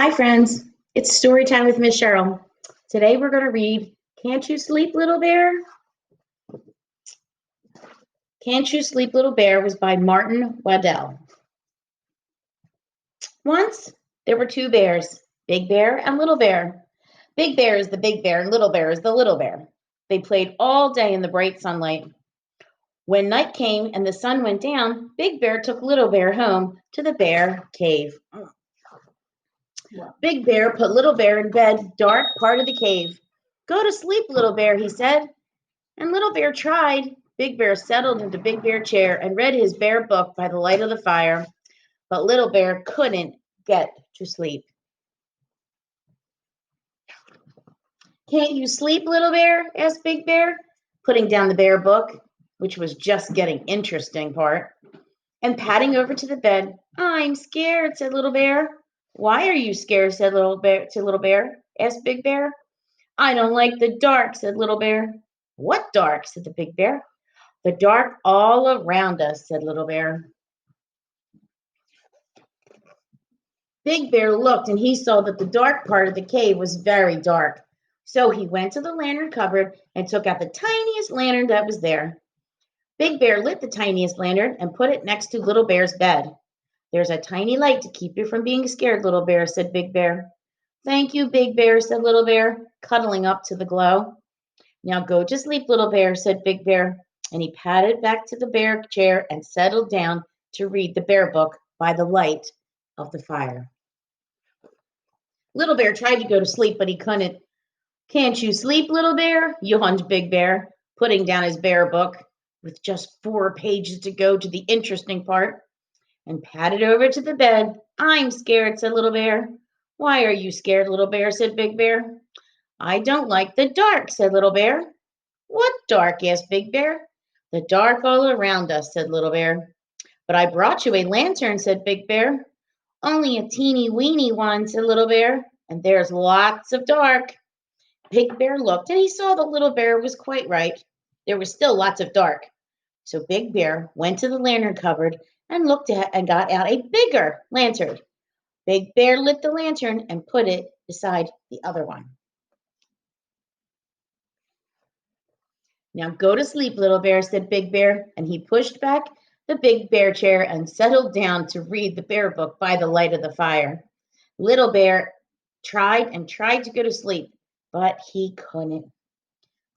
Hi, friends. It's story time with Miss Cheryl. Today we're going to read Can't You Sleep, Little Bear? Can't You Sleep, Little Bear was by Martin Waddell. Once there were two bears, Big Bear and Little Bear. Big Bear is the big bear and Little Bear is the little bear. They played all day in the bright sunlight. When night came and the sun went down, Big Bear took Little Bear home to the bear cave. Big Bear put Little Bear in bed, dark part of the cave. Go to sleep, Little Bear, he said. And Little Bear tried. Big Bear settled into Big Bear chair and read his bear book by the light of the fire. But Little Bear couldn't get to sleep. Can't you sleep, Little Bear? Asked Big Bear, putting down the bear book, which was just getting interesting part, and padding over to the bed. I'm scared, said Little Bear. Why are you scared? Said Little Bear to Little Bear, asked Big Bear. I don't like the dark, said Little Bear. What dark? Said the Big Bear. The dark all around us, said Little Bear. Big Bear looked and he saw that the dark part of the cave was very dark. So he went to the lantern cupboard and took out the tiniest lantern that was there. Big Bear lit the tiniest lantern and put it next to Little Bear's bed. There's a tiny light to keep you from being scared, Little Bear, said Big Bear. Thank you, Big Bear, said Little Bear, cuddling up to the glow. Now go to sleep, Little Bear, said Big Bear, and he padded back to the bear chair and settled down to read the bear book by the light of the fire. Little Bear tried to go to sleep, but he couldn't. Can't you sleep, Little Bear? yawned Big Bear, putting down his bear book with just 4 pages to go to the interesting part, and padded over to the bed. I'm scared, said Little Bear. Why are you scared, Little Bear? Said Big Bear. I don't like the dark, said Little Bear. What dark? Asked Big Bear. The dark all around us, said Little Bear. But I brought you a lantern, said Big Bear. Only a teeny weeny one, said Little Bear, and there's lots of dark. Big Bear looked and he saw that Little Bear was quite right. There was still lots of dark. So Big Bear went to the lantern cupboard and looked at and got out a bigger lantern. Big Bear lit the lantern and put it beside the other one. Now go to sleep, Little Bear, said Big Bear, and he pushed back the big bear chair and settled down to read the bear book by the light of the fire. Little Bear tried and tried to go to sleep, but he couldn't.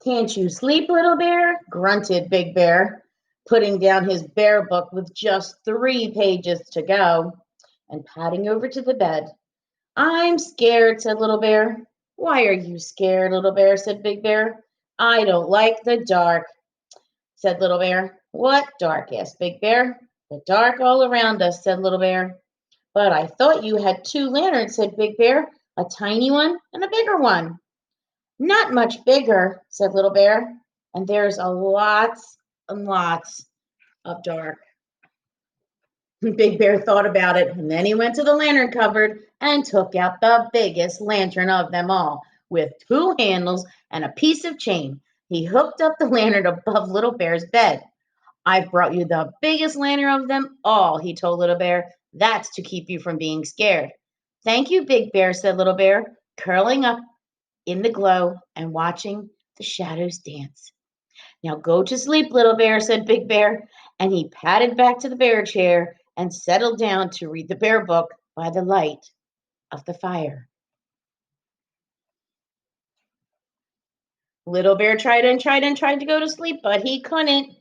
Can't you sleep, Little Bear? Grunted Big Bear, putting down his bear book with just 3 pages to go and padding over to the bed. I'm scared, said Little Bear. Why are you scared, Little Bear? Said Big Bear. I don't like the dark, said Little Bear. What dark? Asked Big Bear. The dark all around us, said Little Bear. But I thought you had 2 lanterns, said Big Bear, a tiny one and a bigger one. Not much bigger, said Little Bear, and there's a lots and lots of dark. Big Bear thought about it, and then he went to the lantern cupboard and took out the biggest lantern of them all, with 2 handles and a piece of chain. He hooked up the lantern above Little Bear's bed. I've brought you the biggest lantern of them all, he told Little Bear. That's to keep you from being scared. Thank you, Big Bear, said Little Bear, curling up in the glow and watching the shadows dance. Now go to sleep, Little Bear, said Big Bear, and he padded back to the bear chair and settled down to read the bear book by the light of the fire. Little Bear tried and tried and tried to go to sleep, but he couldn't.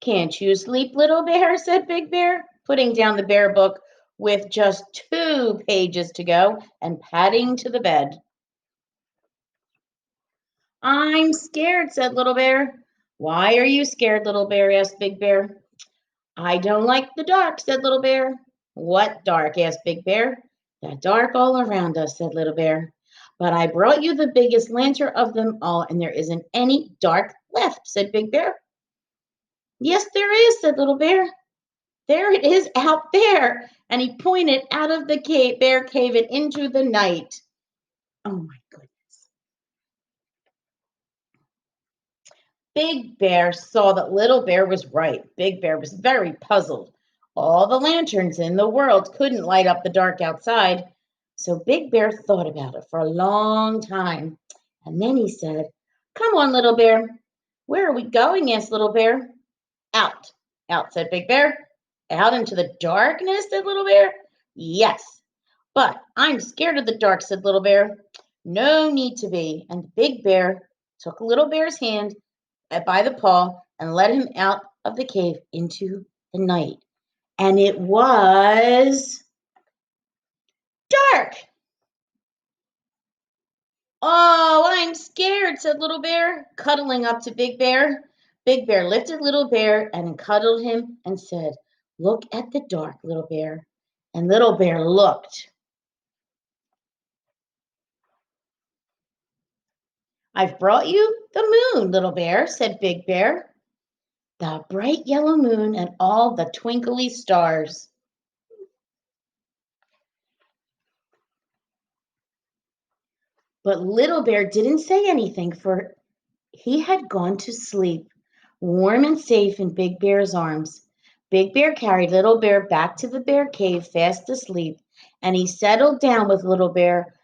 Can't you sleep, Little Bear? Said Big Bear, putting down the bear book with just 2 pages to go and padding to the bed. I'm scared, said Little Bear. Why are you scared, Little Bear? Asked Big Bear. I don't like the dark, said Little Bear. What dark? Asked Big Bear. The dark all around us, said Little Bear. But I brought you the biggest lantern of them all, and there isn't any dark left, said Big Bear. Yes, there is, said Little Bear. There it is out there. And he pointed out of the bear cave and into the night. Oh my goodness. Big Bear saw that Little Bear was right. Big Bear was very puzzled. All the lanterns in the world couldn't light up the dark outside. So Big Bear thought about it for a long time. And then he said, "Come on, Little Bear." "Where are we going?" asked Little Bear. "Out." "Out," said Big Bear. "Out into the darkness," said Little Bear. "Yes, but I'm scared of the dark," said Little Bear. "No need to be." And Big Bear took Little Bear's hand by the paw and led him out of the cave into the night. And it was dark. "Oh, I'm scared," said Little Bear, cuddling up to Big Bear. Big Bear lifted Little Bear and cuddled him and said, "Look at the dark, Little Bear." And Little Bear looked. "I've brought you the moon, Little Bear," said Big Bear. "The bright yellow moon and all the twinkly stars." But Little Bear didn't say anything, for he had gone to sleep, warm and safe in Big Bear's arms. Big Bear carried Little Bear back to the bear cave fast asleep, and he settled down with Little Bear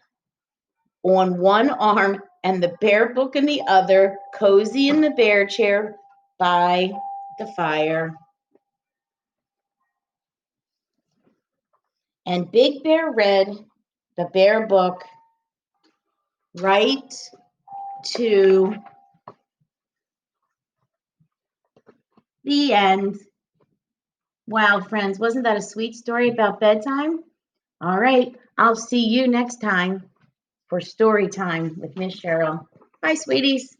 on one arm and the bear book in the other, cozy in the bear chair by the fire. And Big Bear read the bear book right to the end. Wow, friends, wasn't that a sweet story about bedtime? All right, I'll see you next time for story time with Miss Cheryl. Bye, sweeties.